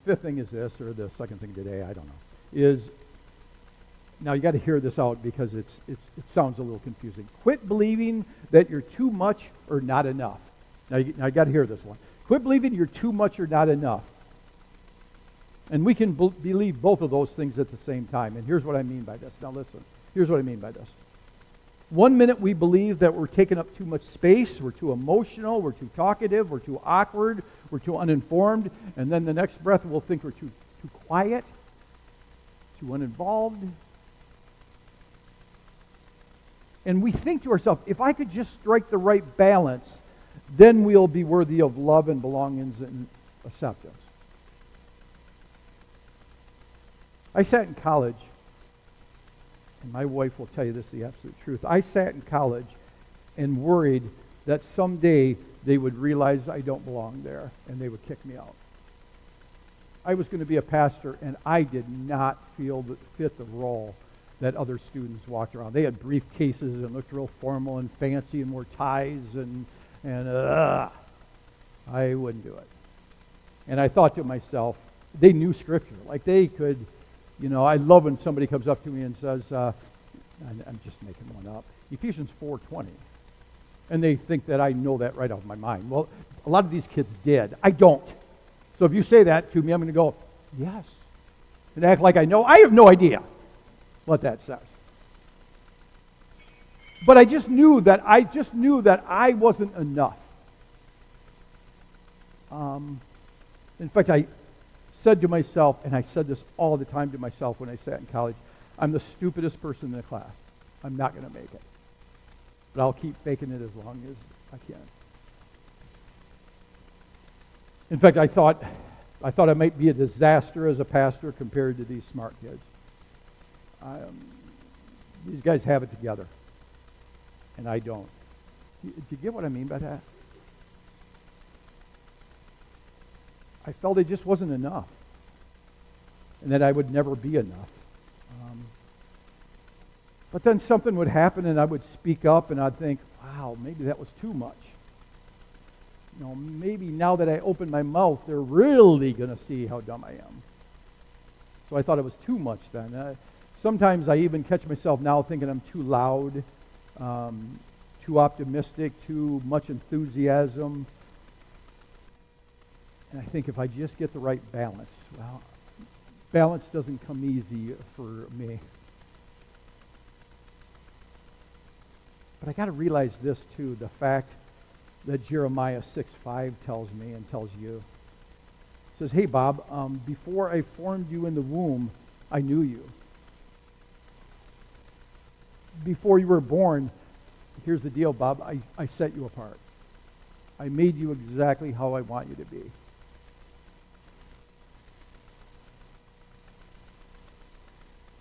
fifth thing is this, or the second thing today, I don't know, is, now you got to hear this out because it sounds a little confusing. Quit believing that you're too much or not enough. Now you got to hear this one. Quit believing you're too much or not enough. And we can believe both of those things at the same time. And here's what I mean by this. Now listen, here's what I mean by this. One minute we believe that we're taking up too much space, we're too emotional, we're too talkative, we're too awkward, we're too uninformed, and then the next breath we'll think we're too quiet, too uninvolved. And we think to ourselves, if I could just strike the right balance, then we'll be worthy of love and belongings and acceptance. I sat in college, and my wife will tell you this is the absolute truth. I sat in college and worried that someday they would realize I don't belong there and they would kick me out. I was going to be a pastor, and I did not feel that fit the role that other students walked around. They had briefcases and looked real formal and fancy and wore ties, and I wouldn't do it. And I thought to myself, they knew Scripture. Like they could, I love when somebody comes up to me and says, I'm just making one up, Ephesians 4:20. And they think that I know that right off my mind. Well, a lot of these kids did. I don't. So if you say that to me, I'm going to go, yes. And act like I know. I have no idea what that says. But I just knew that I wasn't enough. In fact, I said to myself, and I said this all the time to myself when I sat in college, I'm the stupidest person in the class. I'm not going to make it. But I'll keep faking it as long as I can. In fact, I thought I might be a disaster as a pastor compared to these smart kids. These guys have it together, and I don't. Do you get what I mean by that? I felt it just wasn't enough, and that I would never be enough. But then something would happen, and I would speak up, and I'd think, wow, maybe that was too much. Maybe now that I open my mouth, they're really going to see how dumb I am. So I thought it was too much then. Sometimes I even catch myself now thinking I'm too loud, too optimistic, too much enthusiasm. And I think if I just get the right balance, well, balance doesn't come easy for me. But I got to realize this too, the fact that Jeremiah 6:5 tells me and tells you. It says, hey Bob, before I formed you in the womb, I knew you. Before you were born, here's the deal, Bob, I set you apart. I made you exactly how I want you to be.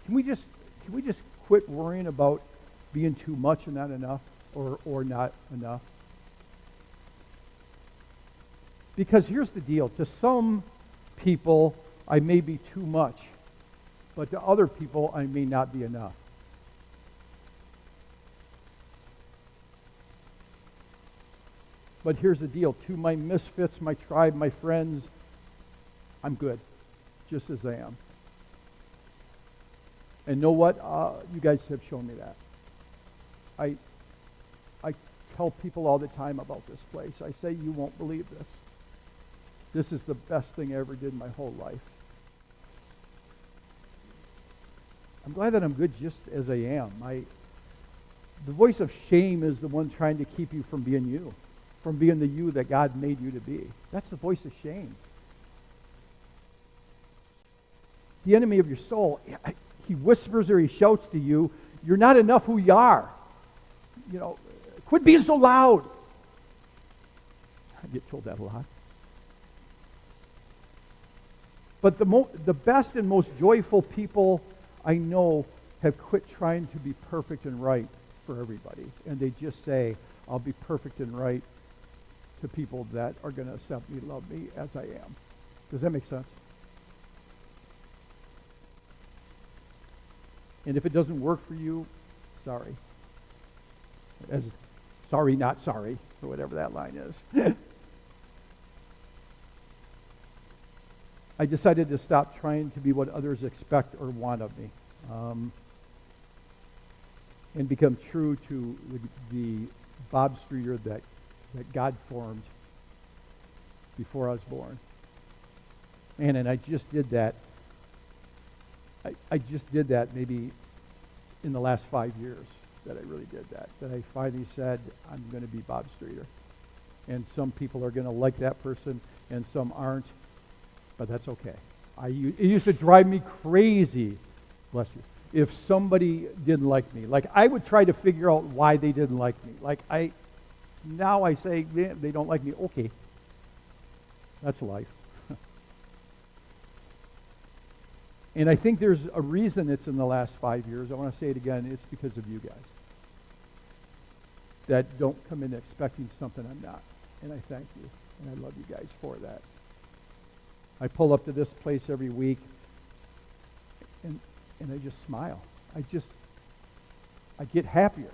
Can we just quit worrying about being too much and not enough, or not enough? Because here's the deal. To some people, I may be too much, but to other people, I may not be enough. But here's the deal. To my misfits, my tribe, my friends, I'm good, just as I am. And know what? You guys have shown me that. I tell people all the time about this place. I say, you won't believe this. This is the best thing I ever did in my whole life. I'm glad that I'm good just as I am. The voice of shame is the one trying to keep you from being you, from being the you that God made you to be. That's the voice of shame. The enemy of your soul, he whispers or he shouts to you, you're not enough who you are. Quit being so loud. I get told that a lot. But the best and most joyful people I know have quit trying to be perfect and right for everybody. And they just say, I'll be perfect and right to people that are going to accept me, love me as I am. Does that make sense? And if it doesn't work for you, sorry. As sorry, not sorry, or whatever that line is. I decided to stop trying to be what others expect or want of me, and become true to the Bob Streeter that God formed before I was born. And I just did that. I just did that maybe in the last 5 years that I really did that. That I finally said, I'm going to be Bob Streeter. And some people are going to like that person and some aren't, but that's okay. It used to drive me crazy, bless you, if somebody didn't like me. Like, I would try to figure out why they didn't like me. Like, now I say, man, they don't like me. Okay, that's life. And I think there's a reason it's in the last 5 years. I want to say it again. It's because of you guys that don't come in expecting something I'm not. And I thank you. And I love you guys for that. I pull up to this place every week and I just smile. I get happier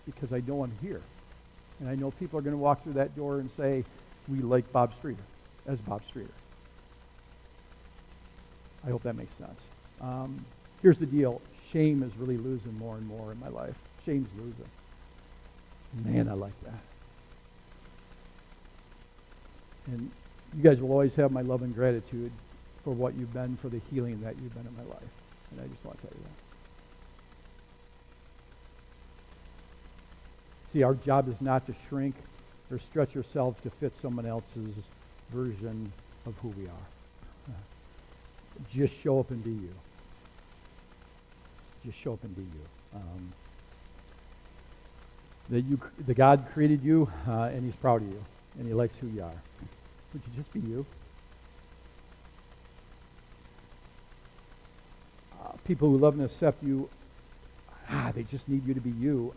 because I know I'm here. And I know people are going to walk through that door and say, we like Bob Streeter as Bob Streeter. I hope that makes sense. Here's the deal. Shame is really losing more and more in my life. Shame's losing. Man, I like that. And you guys will always have my love and gratitude for what you've been, for the healing that you've been in my life. And I just want to tell you that. See, our job is not to shrink or stretch ourselves to fit someone else's version of who we are. Just show up and be you. Just show up and be you. The God created you, and He's proud of you, and He likes who you are. Would you just be you? People who love and accept you, they just need you to be you.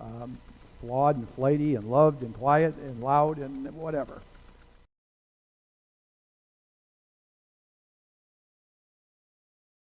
Flawed and flighty and loved and quiet and loud and whatever.